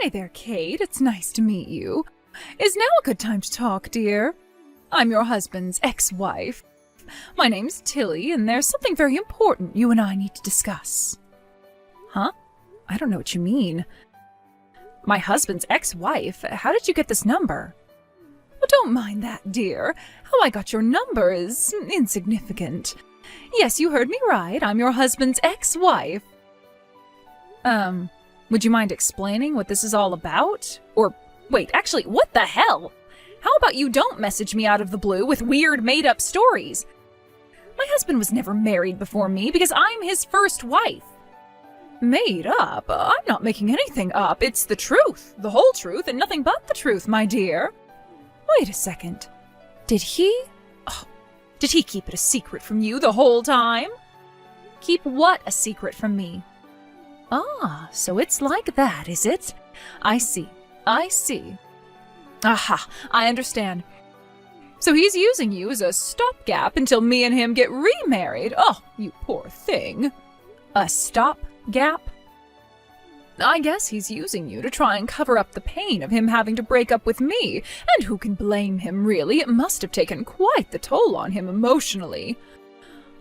Hi there, Kate. It's nice to meet you. Is now a good time to talk, dear? I'm your husband's ex-wife. My name's Tilly, and there's something very important you and I need to discuss. Huh? I don't know what you mean. My husband's ex-wife? How did you get this number? Well, don't mind that, dear. How I got your number is insignificant. Yes, you heard me right. I'm your husband's ex-wife. Would you mind explaining what this is all about? Or, wait, actually, what the hell? How about you don't message me out of the blue with weird made-up stories? My husband was never married before me because I'm his first wife. Made up? I'm not making anything up. It's the truth, the whole truth, and nothing but the truth, my dear. Wait a second. Did he keep it a secret from you the whole time? Keep what a secret from me? Ah, so it's like that, is it? I see. Aha, I understand. So he's using you as a stopgap until me and him get remarried. Oh, you poor thing. A stopgap? I guess he's using you to try and cover up the pain of him having to break up with me. And who can blame him, really? It must have taken quite the toll on him emotionally.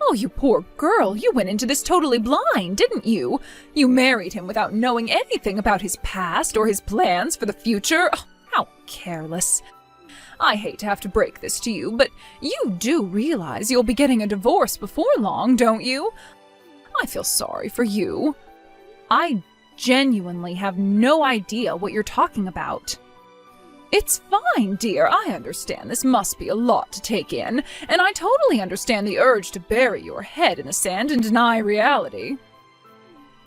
Oh, you poor girl, you went into this totally blind, didn't you? You married him without knowing anything about his past or his plans for the future. Oh, how careless. I hate to have to break this to you, but you do realize you'll be getting a divorce before long, don't you? I feel sorry for you. I genuinely have no idea what you're talking about. It's fine, dear. I understand this must be a lot to take in, and I totally understand the urge to bury your head in the sand and deny reality.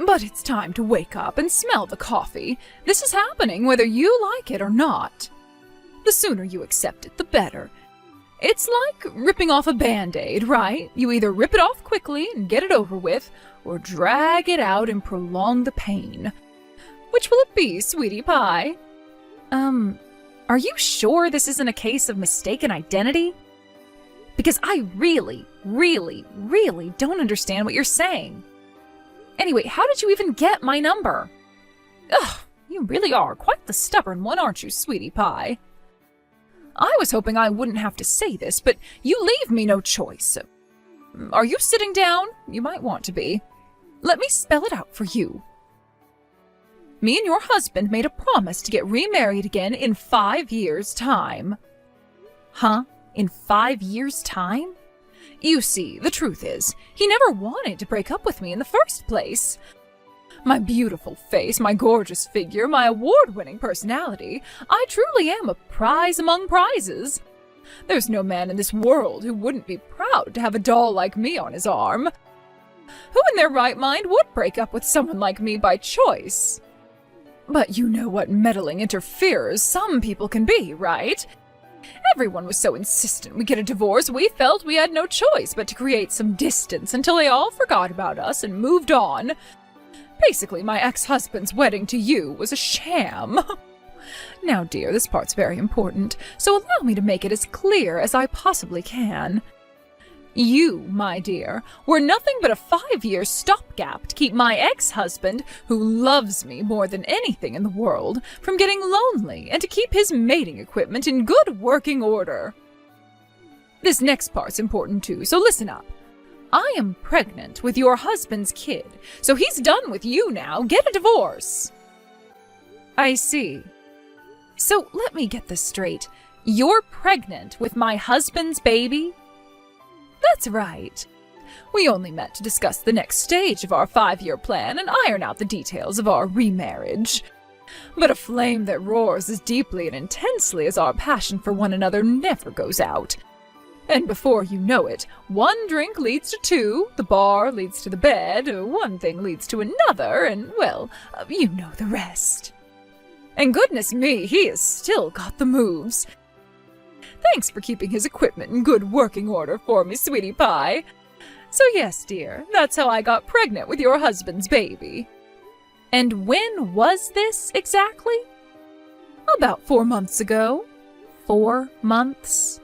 But it's time to wake up and smell the coffee. This is happening whether you like it or not. The sooner you accept it, the better. It's like ripping off a Band-Aid, right? You either rip it off quickly and get it over with, or drag it out and prolong the pain. Which will it be, sweetie pie? Are you sure this isn't a case of mistaken identity? Because I really don't understand what you're saying. Anyway, how did you even get my number? Ugh, you really are quite the stubborn one, aren't you, sweetie pie? I was hoping I wouldn't have to say this, but you leave me no choice. Are you sitting down? You might want to be. Let me spell it out for you. Me and your husband made a promise to get remarried again in 5 years' time. Huh? In 5 years' time? You see, the truth is, he never wanted to break up with me in the first place. My beautiful face, my gorgeous figure, my award-winning personality, I truly am a prize among prizes. There's no man in this world who wouldn't be proud to have a doll like me on his arm. Who in their right mind would break up with someone like me by choice? But you know what meddling interferers some people can be, right? Everyone was so insistent we get a divorce, we felt we had no choice but to create some distance until they all forgot about us and moved on. Basically, my ex-husband's wedding to you was a sham. Now, dear, this part's very important, so allow me to make it as clear as I possibly can. You, my dear, were nothing but a 5-year stopgap to keep my ex-husband, who loves me more than anything in the world, from getting lonely and to keep his mating equipment in good working order. This next part's important too, so listen up. I am pregnant with your husband's kid, so he's done with you now. Get a divorce. I see. So let me get this straight. You're pregnant with my husband's baby? That's right. We only met to discuss the next stage of our 5-year plan and iron out the details of our remarriage. But a flame that roars as deeply and intensely as our passion for one another never goes out. And before you know it, one drink leads to two, the bar leads to the bed, one thing leads to another, and, well, you know the rest. And goodness me, he has still got the moves. Thanks for keeping his equipment in good working order for me, sweetie pie. So yes, dear, that's how I got pregnant with your husband's baby. And when was this, exactly? About 4 months ago. 4 months?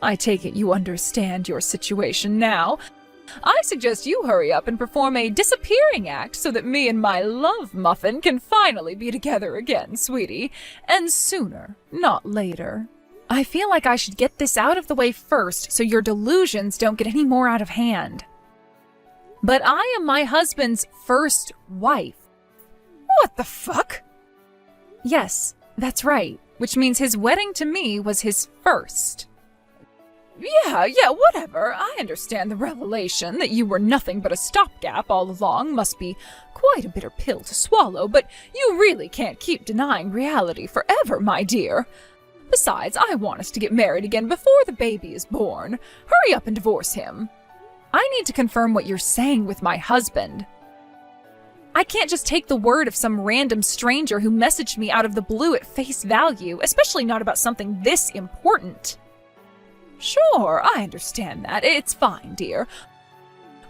I take it you understand your situation now. I suggest you hurry up and perform a disappearing act so that me and my love muffin can finally be together again, sweetie. And sooner, not later. I feel like I should get this out of the way first so your delusions don't get any more out of hand. But I am my husband's first wife. What the fuck? Yes, that's right, which means his wedding to me was his first. Yeah, whatever. I understand the revelation that you were nothing but a stopgap all along must be quite a bitter pill to swallow, but you really can't keep denying reality forever, my dear. Besides, I want us to get married again before the baby is born. Hurry up and divorce him. I need to confirm what you're saying with my husband. I can't just take the word of some random stranger who messaged me out of the blue at face value, especially not about something this important. Sure, I understand that. It's fine, dear.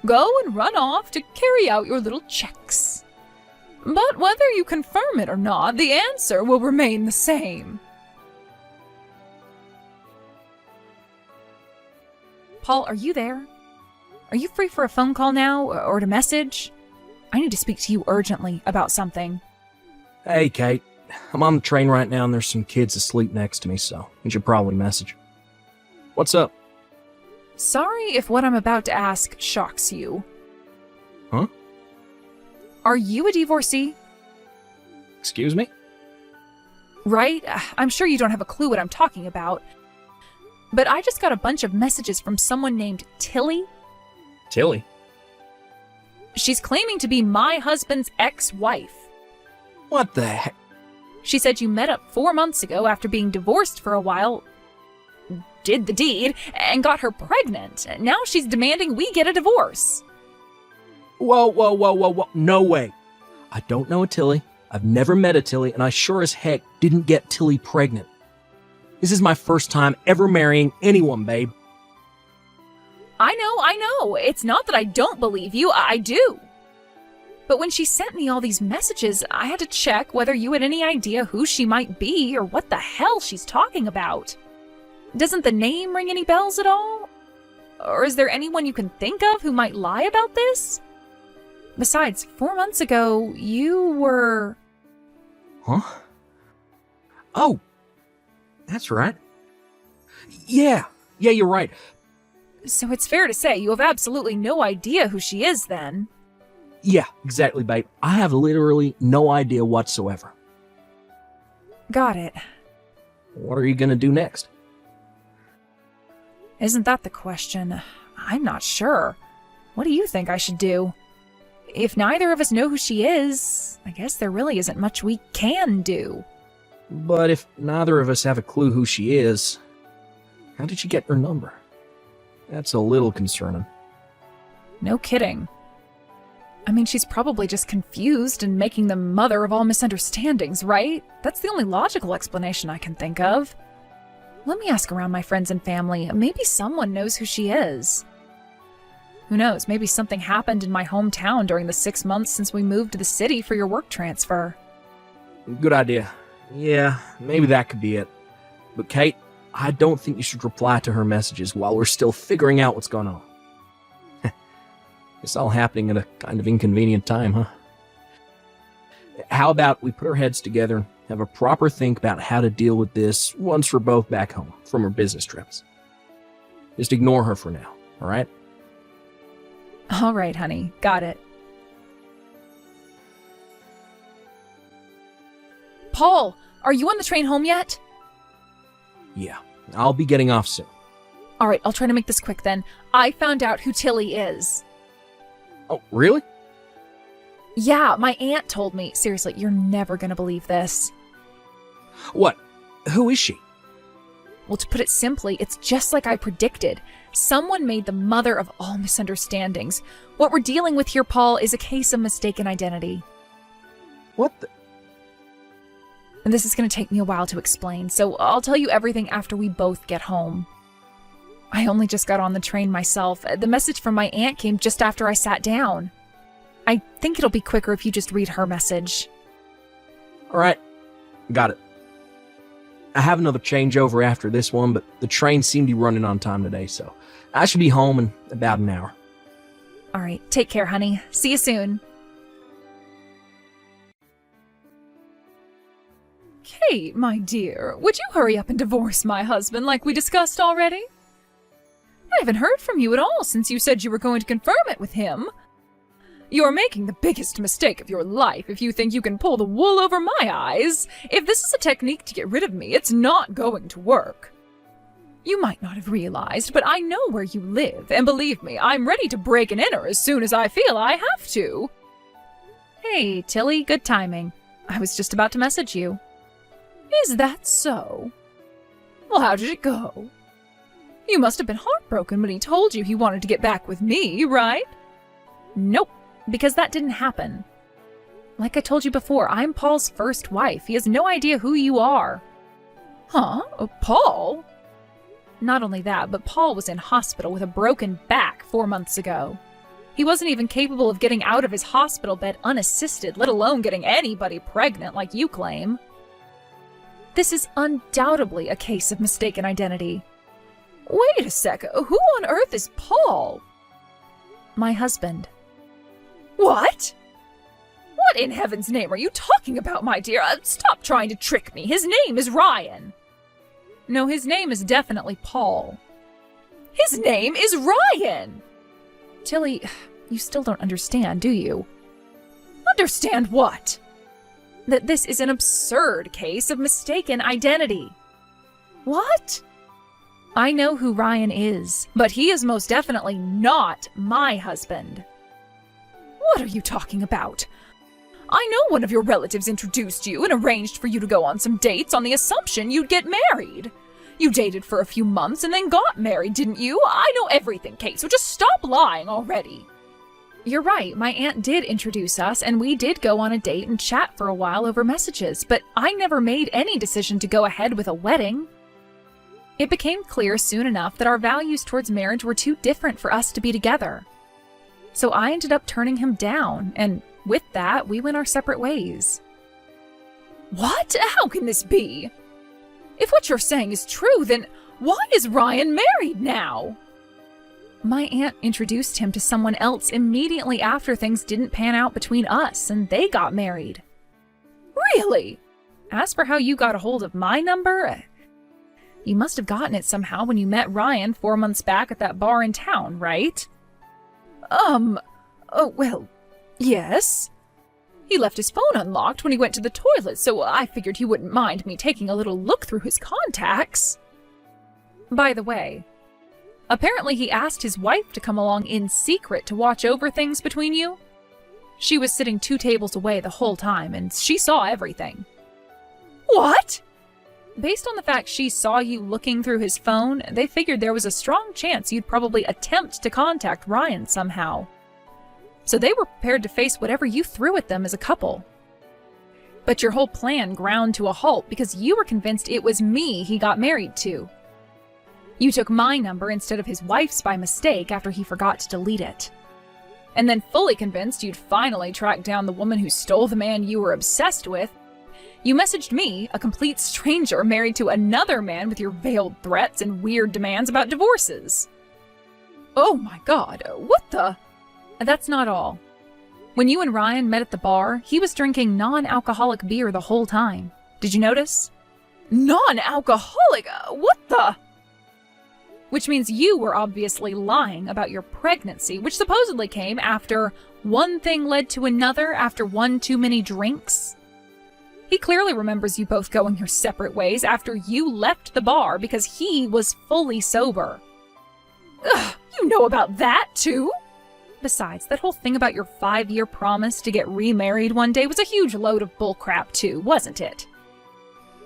Go and run off to carry out your little checks. But whether you confirm it or not, the answer will remain the same. Paul, are you there? Are you free for a phone call now, or to message? I need to speak to you urgently about something. Hey, Kate. I'm on the train right now and there's some kids asleep next to me, so you should probably message. What's up? Sorry if what I'm about to ask shocks you. Huh? Are you a divorcee? Excuse me? Right? I'm sure you don't have a clue what I'm talking about. But I just got a bunch of messages from someone named Tilly. Tilly? She's claiming to be my husband's ex-wife. What the heck? She said you met up 4 months ago after being divorced for a while, did the deed, and got her pregnant. Now she's demanding we get a divorce. Whoa. No way. I don't know a Tilly. I've never met a Tilly, and I sure as heck didn't get Tilly pregnant. This is my first time ever marrying anyone, babe. I know. It's not that I don't believe you. I do. But when she sent me all these messages, I had to check whether you had any idea who she might be or what the hell she's talking about. Doesn't the name ring any bells at all? Or is there anyone you can think of who might lie about this? Besides, 4 months ago, you were... Huh? Oh, that's right. Yeah, you're right. So it's fair to say you have absolutely no idea who she is then. Yeah, exactly, babe. I have literally no idea whatsoever. Got it. What are you gonna do next? Isn't that the question? I'm not sure. What do you think I should do? If neither of us know who she is, I guess there really isn't much we can do. But if neither of us have a clue who she is, how did you get her number? That's a little concerning. No kidding. I mean, she's probably just confused and making the mother of all misunderstandings, right? That's the only logical explanation I can think of. Let me ask around my friends and family. Maybe someone knows who she is. Who knows, maybe something happened in my hometown during the 6 months since we moved to the city for your work transfer. Good idea. Yeah, maybe that could be it. But Kate, I don't think you should reply to her messages while we're still figuring out what's going on. It's all happening at a kind of inconvenient time, huh? How about we put our heads together and have a proper think about how to deal with this once we're both back home from our business trips. Just ignore her for now, all right? All right, honey. Got it. Paul, are you on the train home yet? Yeah, I'll be getting off soon. All right, I'll try to make this quick then. I found out who Tilly is. Oh, really? Yeah, my aunt told me. Seriously, you're never gonna believe this. What? Who is she? Well, to put it simply, it's just like I predicted. Someone made the mother of all misunderstandings. What we're dealing with here, Paul, is a case of mistaken identity. What the... And this is going to take me a while to explain, so I'll tell you everything after we both get home. I only just got on the train myself. The message from my aunt came just after I sat down. I think it'll be quicker if you just read her message. All right, got it. I have another changeover after this one, but the train seemed to be running on time today, so I should be home in about an hour. All right, take care, honey. See you soon. Kate, my dear, would you hurry up and divorce my husband like we discussed already? I haven't heard from you at all since you said you were going to confirm it with him. You're making the biggest mistake of your life if you think you can pull the wool over my eyes. If this is a technique to get rid of me, it's not going to work. You might not have realized, but I know where you live, and believe me, I'm ready to break and enter as soon as I feel I have to. Hey, Tilly, good timing. I was just about to message you. Is that so? Well, how did it go? You must have been heartbroken when he told you he wanted to get back with me, right? Nope, because that didn't happen. Like I told you before, I'm Paul's first wife. He has no idea who you are. Huh? Paul? Not only that, but Paul was in hospital with a broken back 4 months ago. He wasn't even capable of getting out of his hospital bed unassisted, let alone getting anybody pregnant like you claim. This is undoubtedly a case of mistaken identity. Wait a sec, who on earth is Paul? My husband. What? What in heaven's name are you talking about, my dear? Stop trying to trick me. His name is Ryan. No, his name is definitely Paul. His name is Ryan! Tilly, you still don't understand, do you? Understand what? That this is an absurd case of mistaken identity. What? I know who Ryan is, but he is most definitely not my husband. What are you talking about? I know one of your relatives introduced you and arranged for you to go on some dates on the assumption you'd get married. You dated for a few months and then got married, didn't you? I know everything, Kate, so just stop lying already. You're right, my aunt did introduce us, and we did go on a date and chat for a while over messages, but I never made any decision to go ahead with a wedding. It became clear soon enough that our values towards marriage were too different for us to be together. So I ended up turning him down, and with that, we went our separate ways. What? How can this be? If what you're saying is true, then why is Ryan married now? My aunt introduced him to someone else immediately after things didn't pan out between us, and they got married. Really? As for how you got a hold of my number, you must have gotten it somehow when you met Ryan 4 months back at that bar in town, right? Oh, well, yes. He left his phone unlocked when he went to the toilet, so I figured he wouldn't mind me taking a little look through his contacts. By the way, apparently he asked his wife to come along in secret to watch over things between you. She was sitting 2 tables away the whole time, and she saw everything. What? Based on the fact she saw you looking through his phone, they figured there was a strong chance you'd probably attempt to contact Ryan somehow. So they were prepared to face whatever you threw at them as a couple. But your whole plan ground to a halt because you were convinced it was me he got married to. You took my number instead of his wife's by mistake after he forgot to delete it. And then fully convinced you'd finally tracked down the woman who stole the man you were obsessed with, you messaged me, a complete stranger married to another man, with your veiled threats and weird demands about divorces. Oh my god, what the? That's not all. When you and Ryan met at the bar, he was drinking non-alcoholic beer the whole time. Did you notice? Non-alcoholic? What the? Which means you were obviously lying about your pregnancy, which supposedly came after one thing led to another after one too many drinks. He clearly remembers you both going your separate ways after you left the bar because he was fully sober. Ugh, you know about that too? Besides, that whole thing about your 5-year promise to get remarried one day was a huge load of bullcrap too, wasn't it?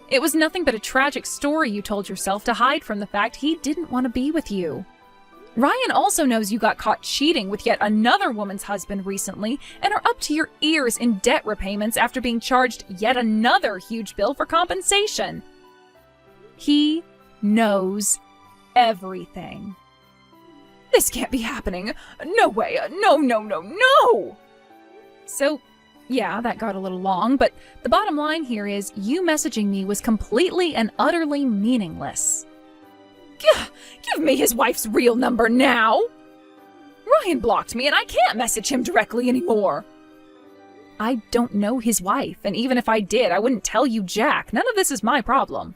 It was nothing but a tragic story you told yourself to hide from the fact he didn't want to be with you. Ryan also knows you got caught cheating with yet another woman's husband recently and are up to your ears in debt repayments after being charged yet another huge bill for compensation. He knows everything. This can't be happening. No way. No. So, yeah, that got a little long, but the bottom line here is you messaging me was completely and utterly meaningless. Give me his wife's real number now! Ryan blocked me and I can't message him directly anymore. I don't know his wife, and even if I did, I wouldn't tell you jack. None of this is my problem.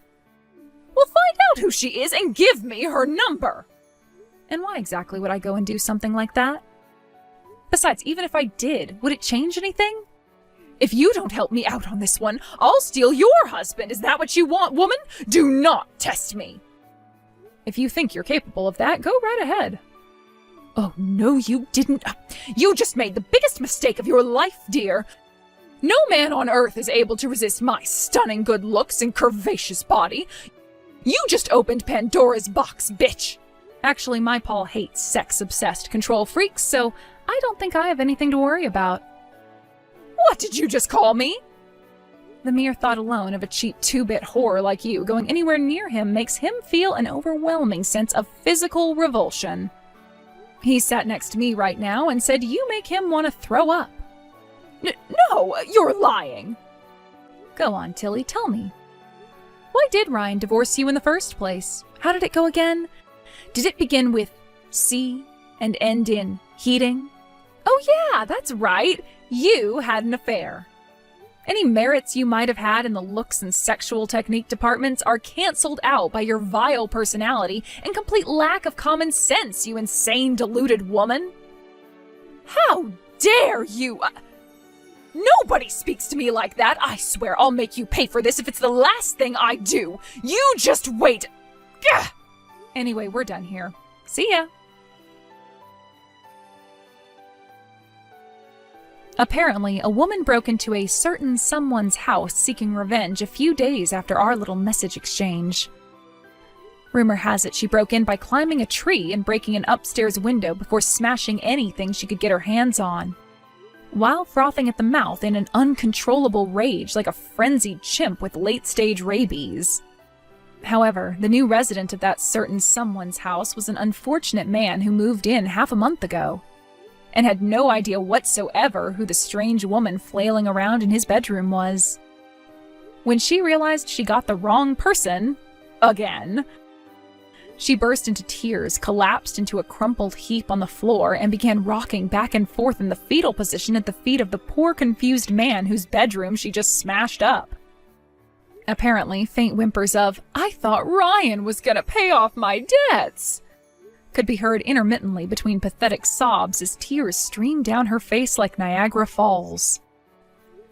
Well, find out who she is and give me her number. And why exactly would I go and do something like that? Besides, even if I did, would it change anything? If you don't help me out on this one, I'll steal your husband. Is that what you want, woman? Do not test me. If you think you're capable of that, go right ahead. Oh, no, you didn't. You just made the biggest mistake of your life, dear. No man on earth is able to resist my stunning good looks and curvaceous body. You just opened Pandora's box, bitch. Actually, my Paul hates sex-obsessed control freaks, so I don't think I have anything to worry about. What did you just call me? The mere thought alone of a cheap 2-bit whore like you going anywhere near him makes him feel an overwhelming sense of physical revulsion. He sat next to me right now and said you make him want to throw up. No, you're lying. Go on, Tilly, tell me. Why did Ryan divorce you in the first place? How did it go again? Did it begin with C and end in heating? Oh yeah, that's right. You had an affair. Any merits you might have had in the looks and sexual technique departments are canceled out by your vile personality and complete lack of common sense, you insane, deluded woman. How dare you? Nobody speaks to me like that. I swear I'll make you pay for this if it's the last thing I do. You just wait. Gah! Anyway, we're done here. See ya. Apparently, a woman broke into a certain someone's house seeking revenge a few days after our little message exchange. Rumor has it she broke in by climbing a tree and breaking an upstairs window before smashing anything she could get her hands on, while frothing at the mouth in an uncontrollable rage like a frenzied chimp with late-stage rabies. However, the new resident of that certain someone's house was an unfortunate man who moved in half a month ago, and had no idea whatsoever who the strange woman flailing around in his bedroom was. When she realized she got the wrong person, again, she burst into tears, collapsed into a crumpled heap on the floor, and began rocking back and forth in the fetal position at the feet of the poor confused man whose bedroom she just smashed up. Apparently, faint whimpers of, "I thought Ryan was gonna pay off my debts," could be heard intermittently between pathetic sobs as tears streamed down her face like Niagara Falls.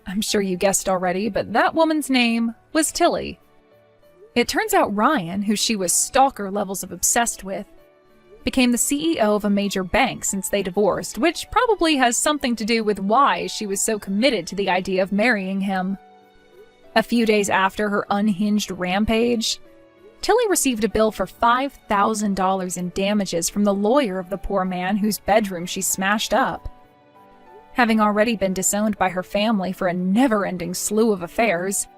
I'm sure you guessed already, but that woman's name was Tilly. It turns out Ryan, who she was stalker levels of obsessed with, became the CEO of a major bank since they divorced, which probably has something to do with why she was so committed to the idea of marrying him. A few days after her unhinged rampage, Tilly received a bill for $5,000 in damages from the lawyer of the poor man whose bedroom she smashed up. Having already been disowned by her family for a never-ending slew of affairs,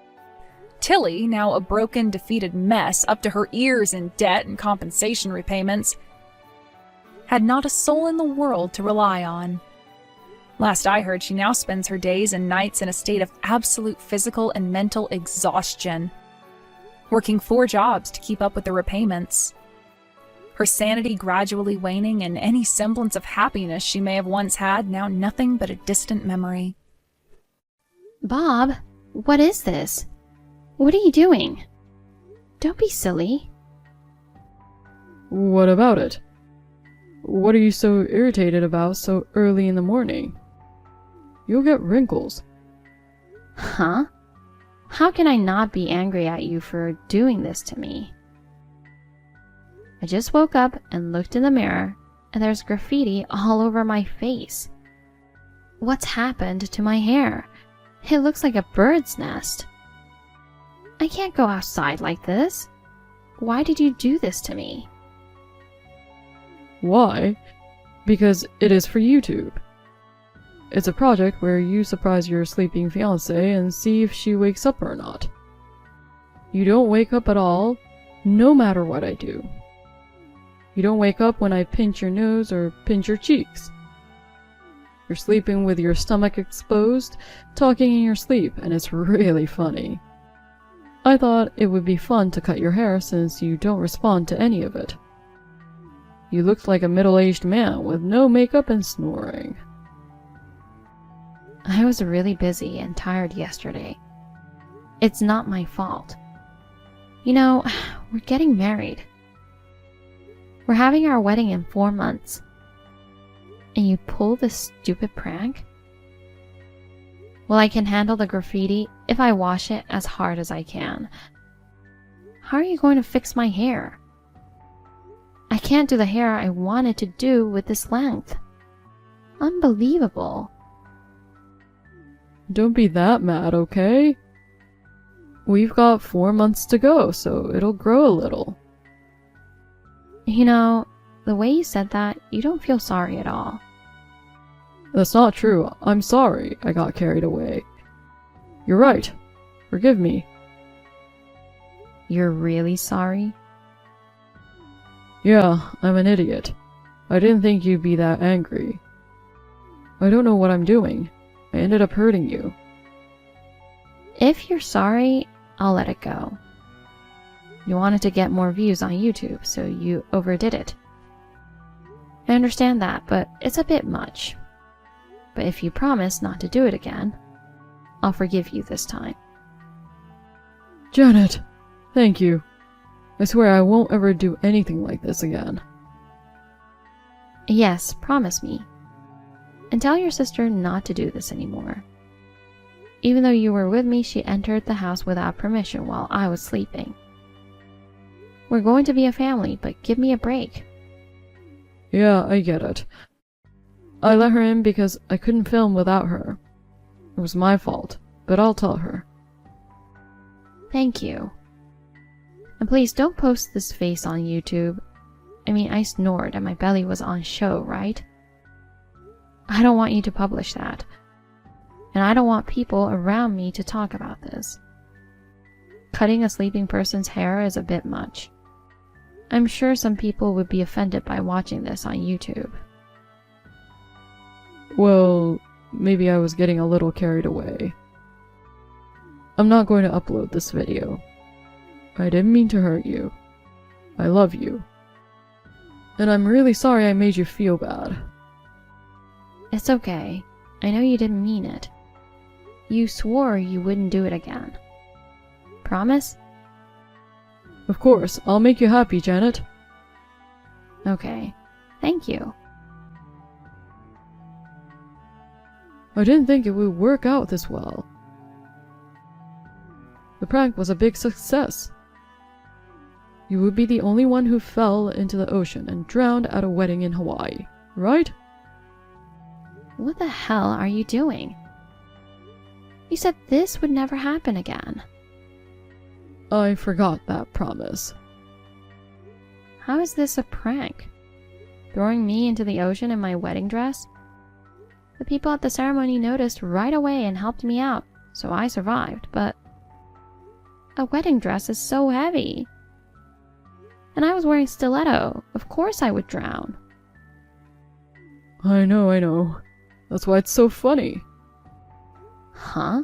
Tilly, now a broken, defeated mess up to her ears in debt and compensation repayments, had not a soul in the world to rely on. Last I heard, she now spends her days and nights in a state of absolute physical and mental exhaustion, working 4 jobs to keep up with the repayments. Her sanity gradually waning, and any semblance of happiness she may have once had now nothing but a distant memory. Bob, what is this? What are you doing? Don't be silly. What about it? What are you so irritated about so early in the morning? You'll get wrinkles. Huh? How can I not be angry at you for doing this to me? I just woke up and looked in the mirror, and there's graffiti all over my face. What's happened to my hair? It looks like a bird's nest. I can't go outside like this. Why did you do this to me? Why? Because it is for YouTube. It's a project where you surprise your sleeping fiancée and see if she wakes up or not. You don't wake up at all, no matter what I do. You don't wake up when I pinch your nose or pinch your cheeks. You're sleeping with your stomach exposed, talking in your sleep, and it's really funny. I thought it would be fun to cut your hair since you don't respond to any of it. You looked like a middle-aged man with no makeup and snoring. I was really busy and tired yesterday. It's not my fault. You know, we're getting married. We're having our wedding in 4 months. And you pull this stupid prank? Well, I can handle the graffiti if I wash it as hard as I can. How are you going to fix my hair? I can't do the hair I wanted to do with this length. Unbelievable. Don't be that mad, okay? We've got 4 months to go, so it'll grow a little. You know, the way you said that, you don't feel sorry at all. That's not true. I'm sorry I got carried away. You're right. Forgive me. You're really sorry? Yeah, I'm an idiot. I didn't think you'd be that angry. I don't know what I'm doing. I ended up hurting you. If you're sorry, I'll let it go. You wanted to get more views on YouTube, so you overdid it. I understand that, but it's a bit much. But if you promise not to do it again, I'll forgive you this time. Janet, thank you. I swear I won't ever do anything like this again. Yes, promise me. And tell your sister not to do this anymore. Even though you were with me, she entered the house without permission while I was sleeping. We're going to be a family, but give me a break. Yeah, I get it. I let her in because I couldn't film without her. It was my fault, but I'll tell her. Thank you. And please don't post this face on YouTube. I mean, I snored and my belly was on show, right? I don't want you to publish that. And I don't want people around me to talk about this. Cutting a sleeping person's hair is a bit much. I'm sure some people would be offended by watching this on YouTube. Well, maybe I was getting a little carried away. I'm not going to upload this video. I didn't mean to hurt you. I love you. And I'm really sorry I made you feel bad. It's okay. I know you didn't mean it. You swore you wouldn't do it again. Promise? Of course, I'll make you happy, Janet. Okay. Thank you. I didn't think it would work out this well. The prank was a big success. You would be the only one who fell into the ocean and drowned at a wedding in Hawaii, right? What the hell are you doing? You said this would never happen again. I forgot that promise. How is this a prank? Throwing me into the ocean in my wedding dress? The people at the ceremony noticed right away and helped me out, so I survived, but a wedding dress is so heavy. And I was wearing stiletto. Of course I would drown. I know. That's why it's so funny. Huh?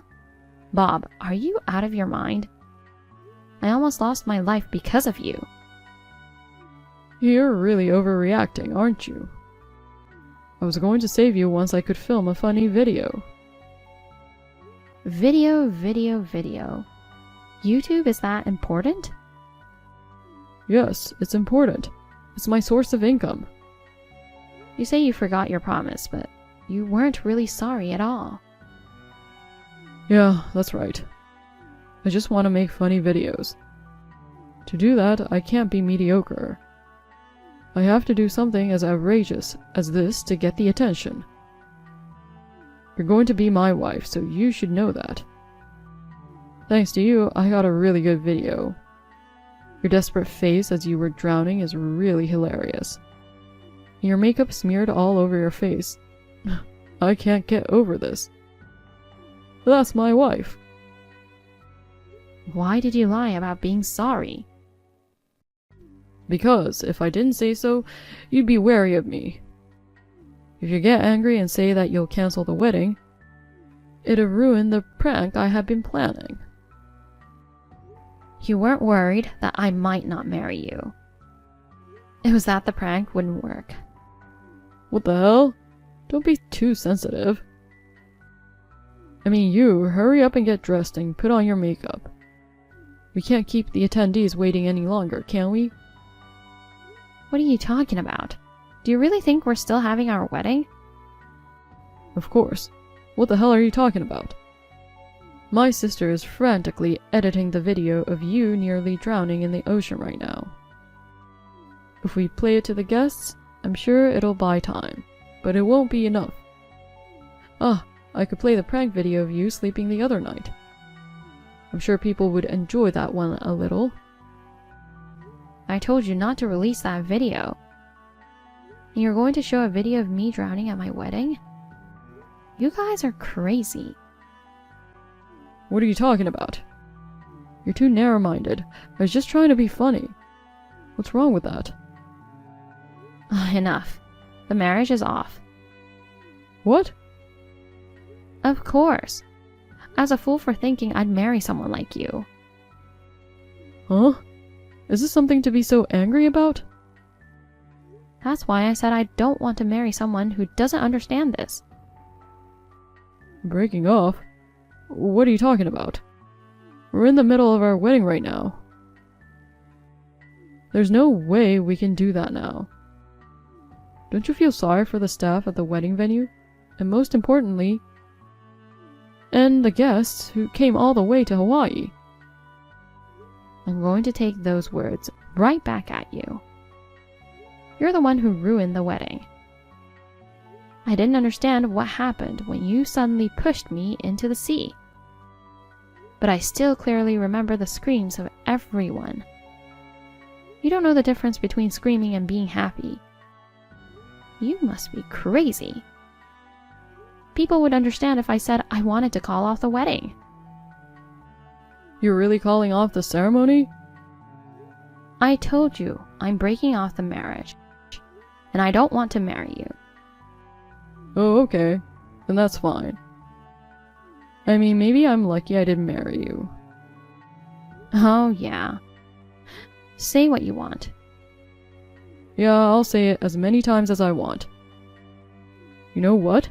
Bob, are you out of your mind? I almost lost my life because of you. You're really overreacting, aren't you? I was going to save you once I could film a funny video. Video. YouTube is that important? Yes, it's important. It's my source of income. You say you forgot your promise, but you weren't really sorry at all. Yeah, that's right. I just want to make funny videos. To do that, I can't be mediocre. I have to do something as outrageous as this to get the attention. You're going to be my wife, so you should know that. Thanks to you, I got a really good video. Your desperate face as you were drowning is really hilarious. Your makeup smeared all over your face. I can't get over this. That's my wife. Why did you lie about being sorry? Because if I didn't say so, you'd be wary of me. If you get angry and say that you'll cancel the wedding, it'll ruin the prank I have been planning. You weren't worried that I might not marry you. It was that the prank wouldn't work. What the hell? Don't be too sensitive. I mean, you, hurry up and get dressed and put on your makeup. We can't keep the attendees waiting any longer, can we? What are you talking about? Do you really think we're still having our wedding? Of course. What the hell are you talking about? My sister is frantically editing the video of you nearly drowning in the ocean right now. If we play it to the guests, I'm sure it'll buy time, but it won't be enough. Ah, I could play the prank video of you sleeping the other night. I'm sure people would enjoy that one a little. I told you not to release that video. And you're going to show a video of me drowning at my wedding? You guys are crazy. What are you talking about? You're too narrow-minded. I was just trying to be funny. What's wrong with that? Enough. The marriage is off. What? Of course. I was a fool for thinking I'd marry someone like you. Huh? Is this something to be so angry about? That's why I said I don't want to marry someone who doesn't understand this. Breaking off? What are you talking about? We're in the middle of our wedding right now. There's no way we can do that now. Don't you feel sorry for the staff at the wedding venue? And most importantly, and the guests who came all the way to Hawaii? I'm going to take those words right back at you. You're the one who ruined the wedding. I didn't understand what happened when you suddenly pushed me into the sea. But I still clearly remember the screams of everyone. You don't know the difference between screaming and being happy. You must be crazy. People would understand if I said I wanted to call off the wedding. You're really calling off the ceremony? I told you I'm breaking off the marriage, and I don't want to marry you. Oh, okay. Then that's fine. I mean, maybe I'm lucky I didn't marry you. Oh, yeah. Say what you want. Yeah, I'll say it as many times as I want. You know what?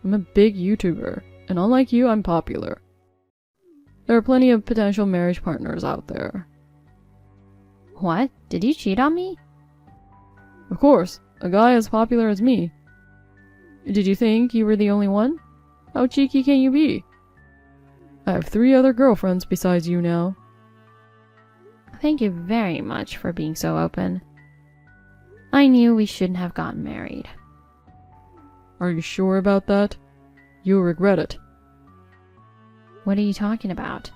I'm a big YouTuber, and unlike you, I'm popular. There are plenty of potential marriage partners out there. What? Did you cheat on me? Of course, a guy as popular as me. Did you think you were the only one? How cheeky can you be? I have 3 other girlfriends besides you now. Thank you very much for being so open. I knew we shouldn't have gotten married. Are you sure about that? You'll regret it. What are you talking about?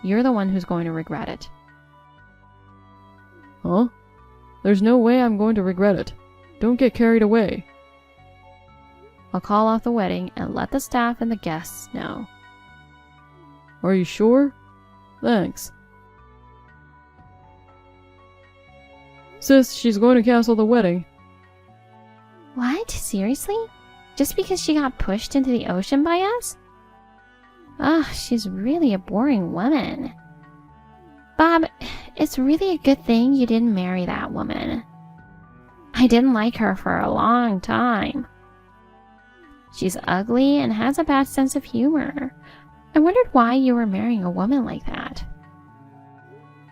You're the one who's going to regret it. Huh? There's no way I'm going to regret it. Don't get carried away. I'll call off the wedding and let the staff and the guests know. Are you sure? Thanks. Sis, she's going to cancel the wedding. What? Seriously? Just because she got pushed into the ocean by us? Ugh, she's really a boring woman. Bob, it's really a good thing you didn't marry that woman. I didn't like her for a long time. She's ugly and has a bad sense of humor. I wondered why you were marrying a woman like that.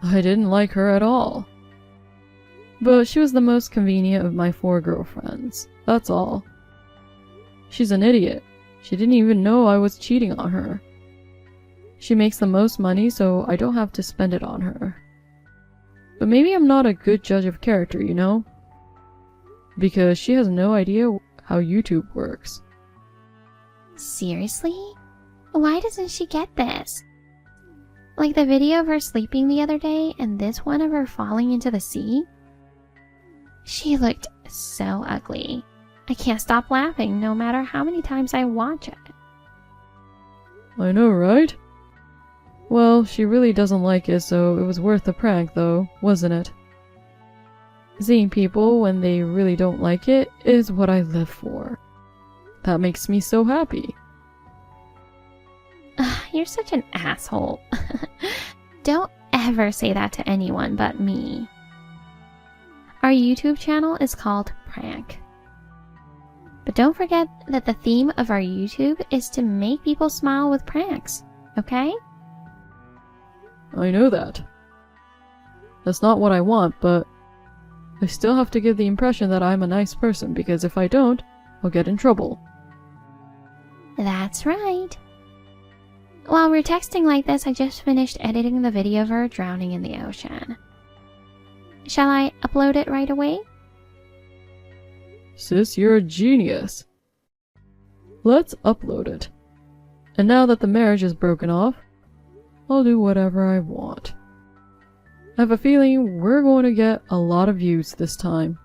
I didn't like her at all. But she was the most convenient of my 4 girlfriends. That's all. She's an idiot. She didn't even know I was cheating on her. She makes the most money, so I don't have to spend it on her. But maybe I'm not a good judge of character, you know? Because she has no idea how YouTube works. Seriously? Why doesn't she get this? Like the video of her sleeping the other day and this one of her falling into the sea? She looked so ugly. I can't stop laughing no matter how many times I watch it. I know, right? Well, she really doesn't like it, so it was worth the prank, though, wasn't it? Seeing people when they really don't like it is what I live for. That makes me so happy. You're such an asshole. Don't ever say that to anyone but me. Our YouTube channel is called Prank. But don't forget that the theme of our YouTube is to make people smile with pranks, okay? I know that. That's not what I want, but I still have to give the impression that I'm a nice person, because if I don't, I'll get in trouble. That's right. While we're texting like this, I just finished editing the video of her drowning in the ocean. Shall I upload it right away? Sis, you're a genius. Let's upload it. And now that the marriage is broken off, I'll do whatever I want. I have a feeling we're going to get a lot of views this time.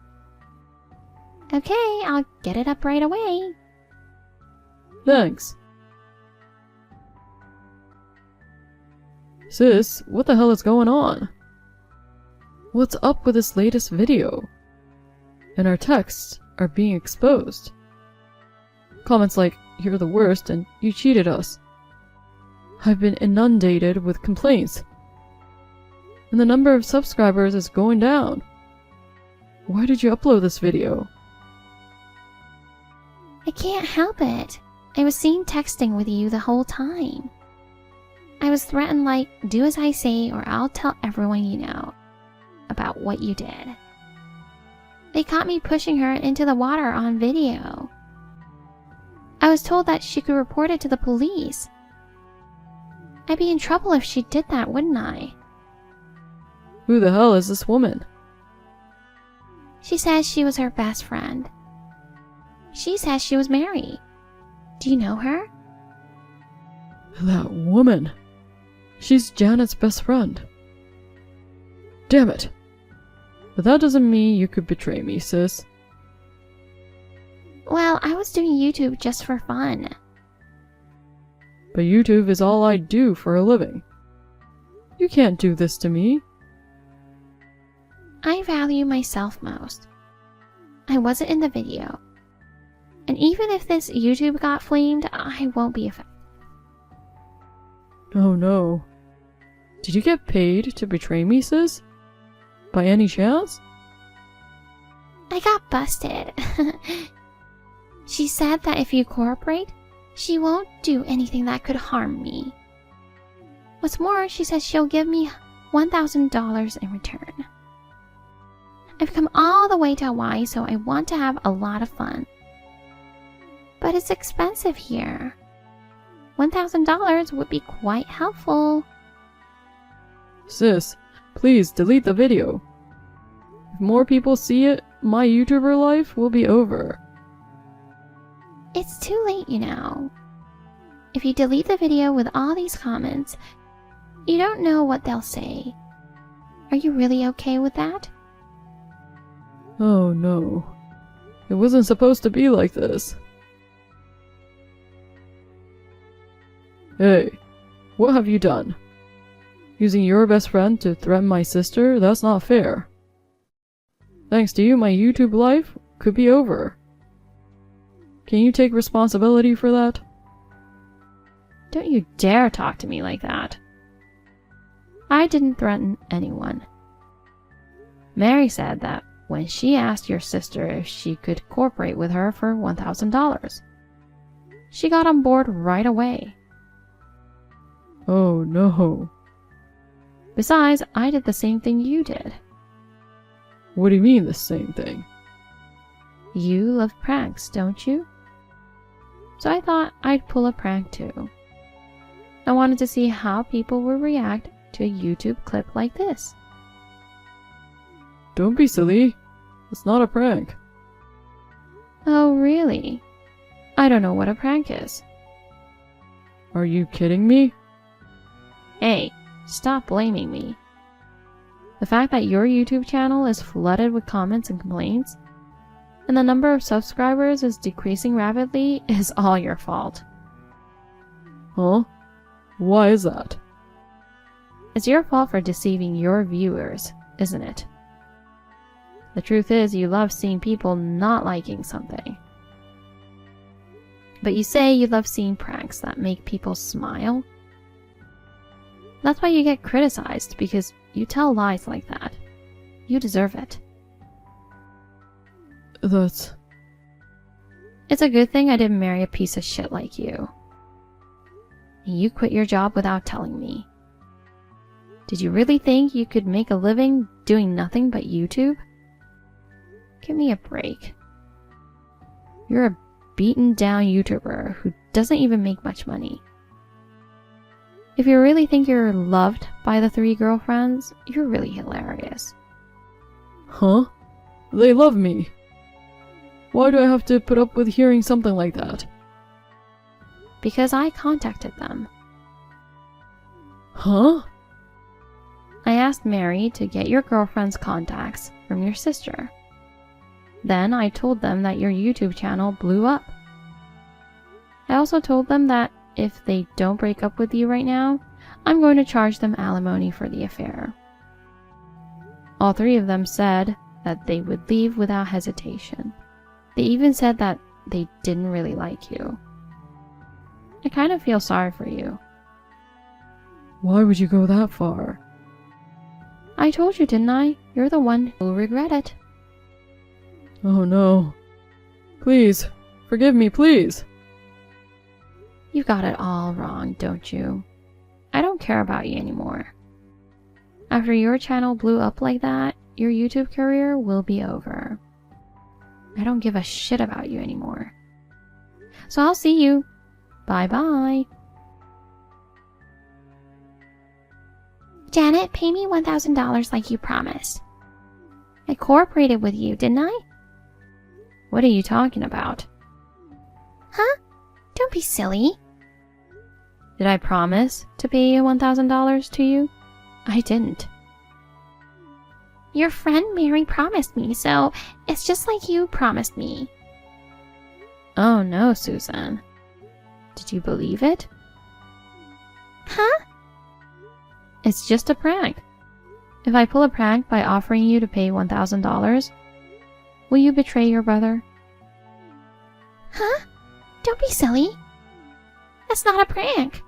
Okay, I'll get it up right away. Thanks. Sis, what the hell is going on? What's up with this latest video? And our texts are being exposed. Comments like, "You're the worst" and "You cheated us." I've been inundated with complaints. And the number of subscribers is going down. Why did you upload this video? I can't help it. I was seen texting with you the whole time. I was threatened like, do as I say or I'll tell everyone you know about what you did. They caught me pushing her into the water on video. I was told that she could report it to the police. I'd be in trouble if she did that, wouldn't I? Who the hell is this woman? She says she was her best friend. She says she was Mary. Do you know her? That woman. She's Janet's best friend. Damn it. But that doesn't mean you could betray me, sis. Well, I was doing YouTube just for fun. But YouTube is all I do for a living. You can't do this to me. I value myself most. I wasn't in the video. And even if this YouTube got flamed, I won't be affected. Oh no. Did you get paid to betray me, sis? By any chance? I got busted. She said that if you cooperate, she won't do anything that could harm me. What's more, she says she'll give me $1,000 in return. I've come all the way to Hawaii, so I want to have a lot of fun. But it's expensive here. $1,000 would be quite helpful. Sis, please delete the video. If more people see it, my YouTuber life will be over. It's too late, you know. If you delete the video with all these comments, you don't know what they'll say. Are you really okay with that? Oh no. It wasn't supposed to be like this. Hey, what have you done? Using your best friend to threaten my sister? That's not fair. Thanks to you, my YouTube life could be over. Can you take responsibility for that? Don't you dare talk to me like that. I didn't threaten anyone. Mary said that when she asked your sister if she could cooperate with her for $1,000. She got on board right away. Oh no. Besides, I did the same thing you did. What do you mean the same thing? You love pranks, don't you? So I thought I'd pull a prank too. I wanted to see how people would react to a YouTube clip like this. Don't be silly. It's not a prank. Oh, really? I don't know what a prank is. Are you kidding me? Hey, stop blaming me. The fact that your YouTube channel is flooded with comments and complaints, and the number of subscribers is decreasing rapidly is all your fault. Huh? Why is that? It's your fault for deceiving your viewers, isn't it? The truth is, you love seeing people not liking something. But you say you love seeing pranks that make people smile? That's why you get criticized, because you tell lies like that. You deserve it. That's... It's a good thing I didn't marry a piece of shit like you. You quit your job without telling me. Did you really think you could make a living doing nothing but YouTube? Give me a break. You're a beaten down YouTuber who doesn't even make much money. If you really think you're loved by the 3 girlfriends, you're really hilarious. Huh? They love me. Why do I have to put up with hearing something like that? Because I contacted them. Huh? I asked Mary to get your girlfriend's contacts from your sister. Then I told them that your YouTube channel blew up. I also told them that if they don't break up with you right now, I'm going to charge them alimony for the affair. All 3 of them said that they would leave without hesitation. They even said that they didn't really like you. I kind of feel sorry for you. Why would you go that far? I told you, didn't I? You're the one who'll regret it. Oh no. Please, forgive me, please. You got it all wrong, don't you? I don't care about you anymore. After your channel blew up like that, your YouTube career will be over. I don't give a shit about you anymore. So I'll see you. Bye-bye. Janet, pay me $1,000 like you promised. I cooperated with you, didn't I? What are you talking about? Huh? Don't be silly. Did I promise to pay $1,000 to you? I didn't. Your friend Mary promised me, so it's just like you promised me. Oh no, Susan. Did you believe it? Huh? It's just a prank. If I pull a prank by offering you to pay $1,000, will you betray your brother? Huh? Don't be silly. That's not a prank.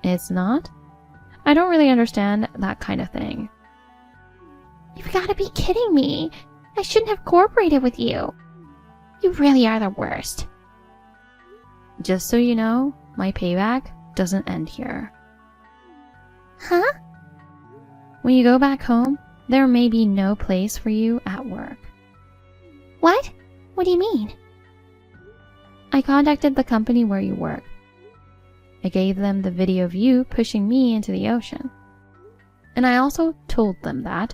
It's not? I don't really understand that kind of thing. You've got to be kidding me. I shouldn't have cooperated with you. You really are the worst. Just so you know, my payback doesn't end here. Huh? When you go back home, there may be no place for you at work. What? What do you mean? I contacted the company where you work. I gave them the video of you pushing me into the ocean. And I also told them that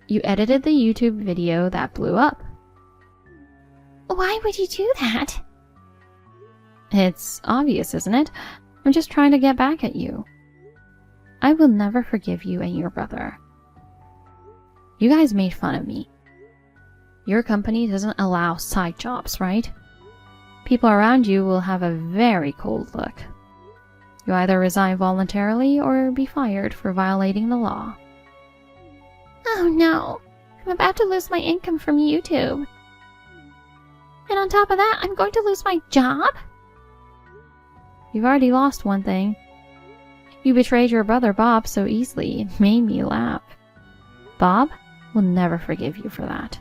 you edited the YouTube video that blew up. Why would you do that? It's obvious, isn't it? I'm just trying to get back at you. I will never forgive you and your brother. You guys made fun of me. Your company doesn't allow side jobs, right? People around you will have a very cold look. You either resign voluntarily or be fired for violating the law. Oh no, I'm about to lose my income from YouTube. And on top of that, I'm going to lose my job? You've already lost one thing. You betrayed your brother Bob so easily, it made me laugh. Bob will never forgive you for that.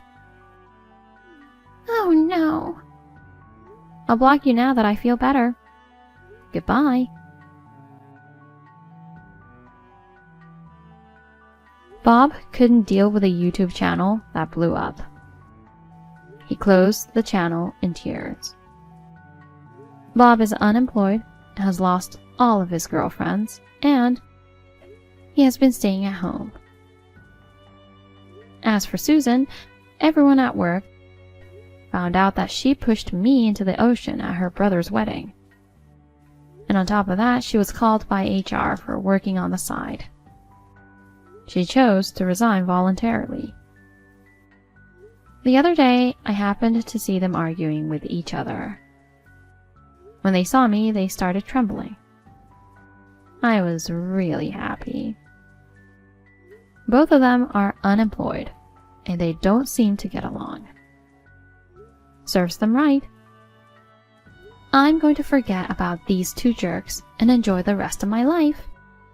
Oh no. I'll block you now that I feel better. Goodbye. Bob couldn't deal with a YouTube channel that blew up. He closed the channel in tears. Bob is unemployed, has lost all of his girlfriends, and he has been staying at home. As for Susan, everyone at work found out that she pushed me into the ocean at her brother's wedding. And on top of that, she was called by HR for working on the side. She chose to resign voluntarily. The other day, I happened to see them arguing with each other. When they saw me, they started trembling. I was really happy. Both of them are unemployed, and they don't seem to get along. Serves them right. I'm going to forget about these two jerks and enjoy the rest of my life.